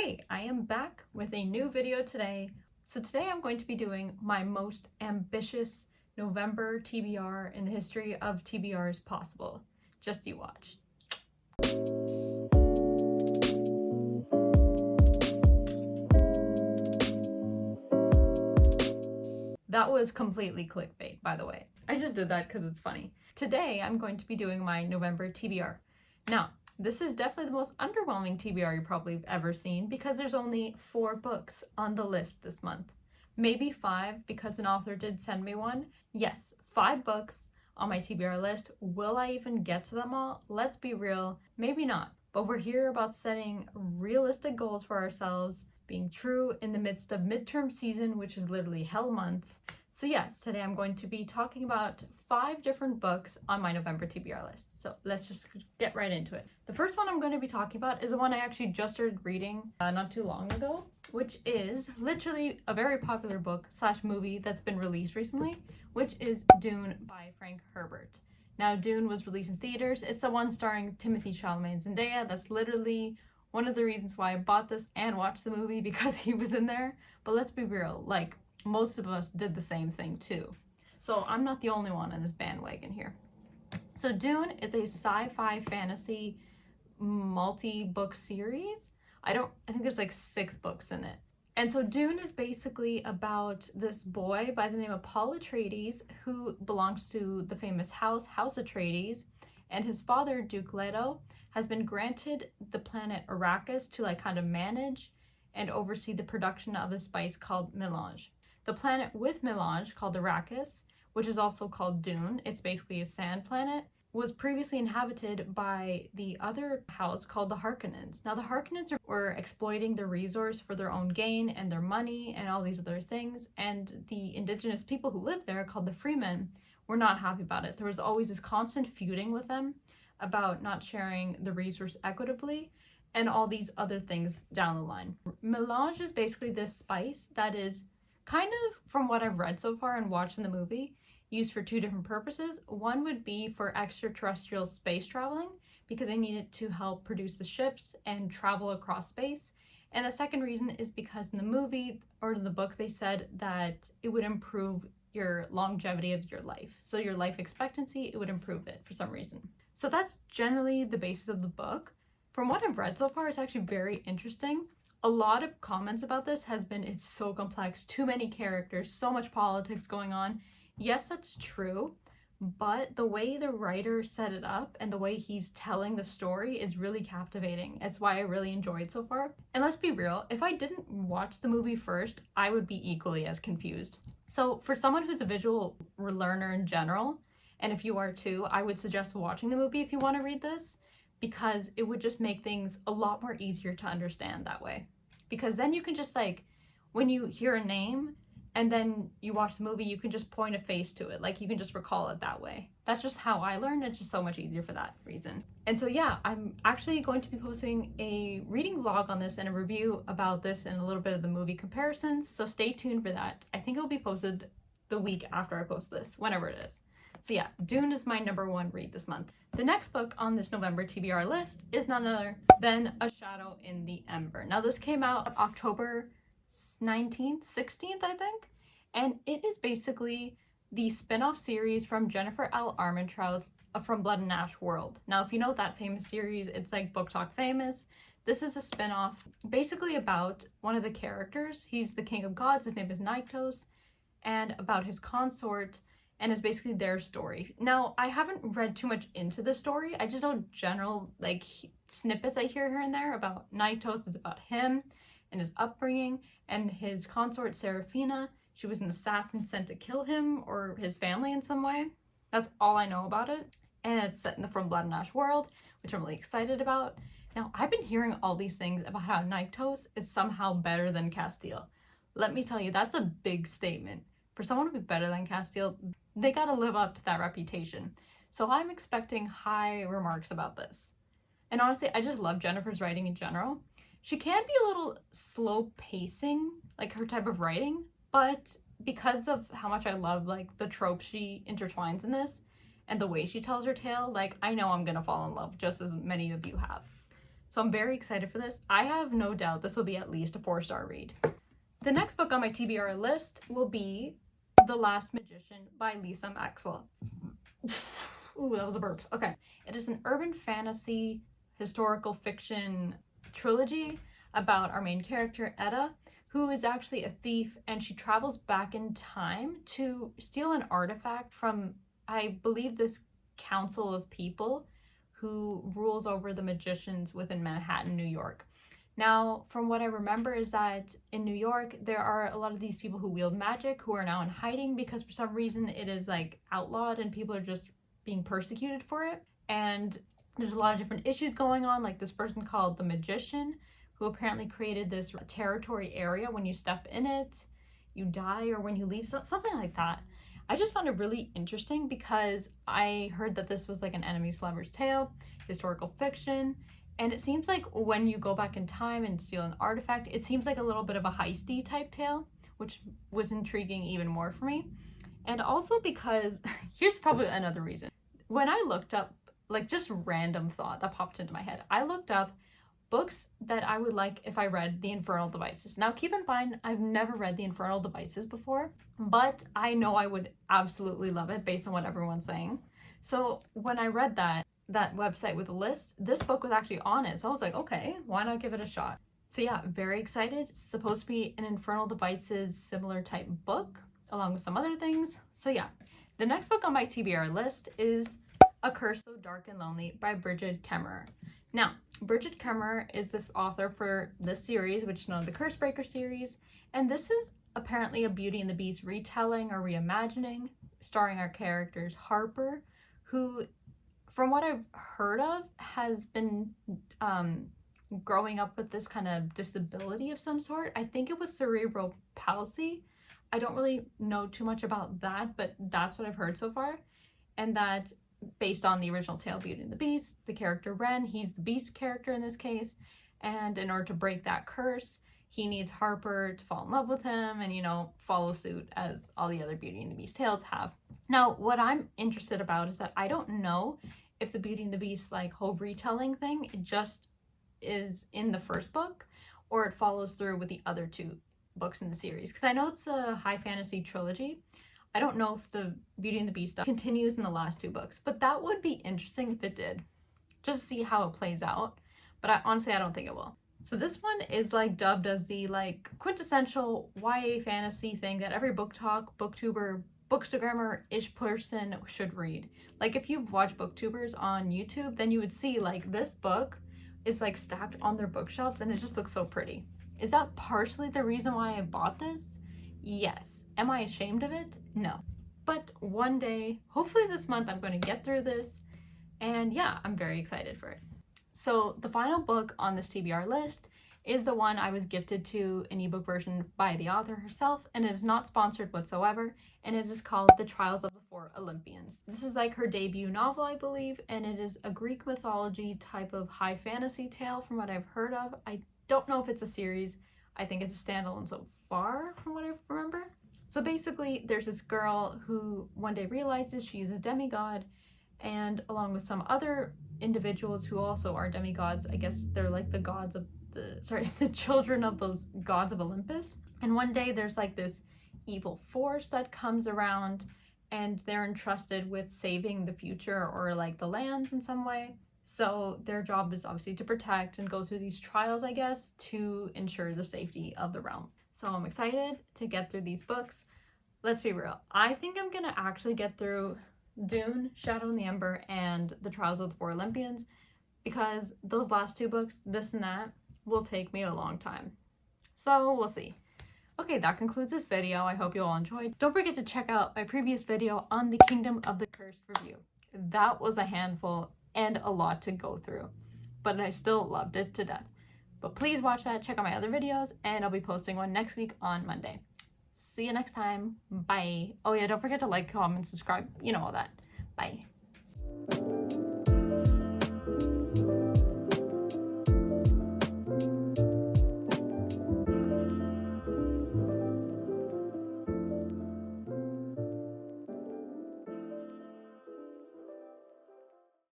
Hey, I am back with a new video today. So today I'm going to be doing my most ambitious November TBR in the history of TBRs possible. Just you watch. That was completely clickbait, by the way. I just did that because it's funny. Today I'm going to be doing my November TBR. Now, this is definitely the most underwhelming TBR you probably have ever seen because there's only 4 books on the list this month. Maybe 5 because an author did send me one. Yes, 5 books on my TBR list. Will I even get to them all? Let's be real, maybe not. But we're here about setting realistic goals for ourselves, being true in the midst of midterm season, which is literally hell month. So yes, today I'm going to be talking about 5 different books on my November TBR list. So let's just get right into it. The first one I'm going to be talking about is the one I actually just started reading not too long ago, which is literally a very popular book / movie that's been released recently, which is Dune by Frank Herbert. Now, Dune was released in theaters. It's the one starring Timothée Chalamet and Zendaya. That's literally one of the reasons why I bought this and watched the movie, because he was in there. But let's be real, like, most of us did the same thing too. So I'm not the only one on this bandwagon here. So Dune is a sci-fi fantasy multi-book series. I think there's like 6 books in it. And so Dune is basically about this boy by the name of Paul Atreides, who belongs to the famous House Atreides, and his father, Duke Leto, has been granted the planet Arrakis to like kind of manage and oversee the production of a spice called melange. The planet with melange, called Arrakis, which is also called Dune, it's basically a sand planet, was previously inhabited by the other house called the Harkonnens. Now, the Harkonnens were exploiting the resource for their own gain and their money and all these other things, and the indigenous people who lived there, called the Freemen, were not happy about it. There was always this constant feuding with them about not sharing the resource equitably and all these other things down the line. Melange is basically this spice that is kind of, from what I've read so far and watched in the movie, used for 2 different purposes. One would be for extraterrestrial space traveling, because they need it to help produce the ships and travel across space. And the second reason is because in the movie or the book they said that it would improve your longevity of your life. So your life expectancy, it would improve it for some reason. So that's generally the basis of the book. From what I've read so far, it's actually very interesting. A lot of comments about this has been, it's so complex, too many characters, so much politics going on. Yes, that's true, but the way the writer set it up and the way he's telling the story is really captivating. It's why I really enjoyed it so far. And let's be real, if I didn't watch the movie first, I would be equally as confused. So for someone who's a visual learner in general, and if you are too, I would suggest watching the movie if you want to read this, because it would just make things a lot more easier to understand that way. Because then you can just, like, when you hear a name and then you watch the movie, you can just point a face to it. Like, you can just recall it that way. That's just how I learned. It's just so much easier for that reason. And so yeah, I'm actually going to be posting a reading vlog on this and a review about this and a little bit of the movie comparisons. So stay tuned for that. I think it'll be posted the week after I post this, whenever it is. So yeah, Dune is my #1 read this month. The next book on this November TBR list is none other than A Shadow in the Ember. Now, this came out October 19th, 16th, I think, and it is basically the spin-off series from Jennifer L. Armentrout's From Blood and Ash world. Now, if you know that famous series, it's like Book Talk famous. This is a spin-off basically about one of the characters. He's the king of gods, his name is Nyktos, and about his consort, and it's basically their story. Now, I haven't read too much into the story. I just know general, like, snippets I hear here and there about Nyktos. It's about him and his upbringing, and his consort, Seraphina. She was an assassin sent to kill him or his family in some way. That's all I know about it. And it's set in the From Blood and Ash world, which I'm really excited about. Now, I've been hearing all these things about how Nyktos is somehow better than Castile. Let me tell you, that's a big statement. For someone to be better than Castile, they gotta live up to that reputation. So I'm expecting high remarks about this. And honestly, I just love Jennifer's writing in general. She can be a little slow pacing, like her type of writing, but because of how much I love like the tropes she intertwines in this and the way she tells her tale, like I know I'm gonna fall in love just as many of you have. So I'm very excited for this. I have no doubt this will be at least a 4-star read. The next book on my TBR list will be The Last Magician by Lisa Maxwell. Ooh, that was a burp. Okay. It is an urban fantasy, historical fiction trilogy about our main character, Etta, who is actually a thief, and she travels back in time to steal an artifact from, I believe, this council of people who rules over the magicians within Manhattan, New York. Now, from what I remember is that in New York, there are a lot of these people who wield magic who are now in hiding because for some reason it is like outlawed and people are just being persecuted for it. And there's a lot of different issues going on, like this person called the Magician, who apparently created this territory area. When you step in it, you die, or when you leave, something like that. I just found it really interesting because I heard that this was like an enemies lover's tale, historical fiction, and it seems like when you go back in time and steal an artifact, it seems like a little bit of a heisty type tale, which was intriguing even more for me. And also because, here's probably another reason. When I looked up, like just random thought that popped into my head, I looked up books that I would like if I read The Infernal Devices. Now keep in mind, I've never read The Infernal Devices before, but I know I would absolutely love it based on what everyone's saying. So when I read that website with a list, this book was actually on it. So I was like, okay, why not give it a shot? So yeah, very excited. It's supposed to be an Infernal Devices similar type book, along with some other things. So yeah, the next book on my TBR list is A Curse So Dark and Lonely by Bridget Kemmerer. Now, Bridget Kemmerer is the author for this series, which is known as the Cursebreaker series, and this is apparently a Beauty and the Beast retelling or reimagining, starring our characters Harper, who, from what I've heard of, has been growing up with this kind of disability of some sort. I think it was cerebral palsy. I don't really know too much about that, but that's what I've heard so far. And that based on the original tale Beauty and the Beast, the character Ren, he's the Beast character in this case, and in order to break that curse, he needs Harper to fall in love with him and, you know, follow suit as all the other Beauty and the Beast tales have. Now, what I'm interested about is that I don't know if the Beauty and the Beast like whole retelling thing, it just is in the first book, or it follows through with the other 2 books in the series, because I know it's a high fantasy trilogy. I don't know if the Beauty and the Beast stuff continues in the last 2 books, but that would be interesting if it did, just to see how it plays out. But honestly, I don't think it will. So this one is like dubbed as the like quintessential YA fantasy thing that every book talk, booktuber, bookstagrammer-ish person should read. Like if you've watched booktubers on YouTube, then you would see like this book is like stacked on their bookshelves and it just looks so pretty. Is that partially the reason why I bought this? Yes. Am I ashamed of it? No. But one day, hopefully this month, I'm going to get through this. And yeah, I'm very excited for it. So the final book on this TBR list is the one I was gifted to an ebook version by the author herself, and it is not sponsored whatsoever, and it is called The Trials of the Four Olympians. This is like her debut novel, I believe, and it is a Greek mythology type of high fantasy tale from what I've heard of. I don't know if it's a series. I think it's a standalone so far from what I remember. So basically, there's this girl who one day realizes she is a demigod, and along with some other individuals who also are demigods, I guess they're like the gods of the children of those gods of Olympus. And one day there's like this evil force that comes around, and they're entrusted with saving the future or like the lands in some way. So their job is obviously to protect and go through these trials, I guess, to ensure the safety of the realm. So I'm excited to get through these books. Let's be real. I think I'm gonna actually get through Dune, Shadow in the Ember, and The Trials of the Four Olympians, because those last 2 books, this and that, will take me a long time. So we'll see. Okay, that concludes this video. I hope you all enjoyed. Don't forget to check out my previous video on the Kingdom of the Cursed review. That was a handful and a lot to go through, but I still loved it to death. But please watch that, check out my other videos, and I'll be posting one next week on Monday. See you next time. Bye. Oh yeah, don't forget to like, comment, subscribe, you know all that. Bye.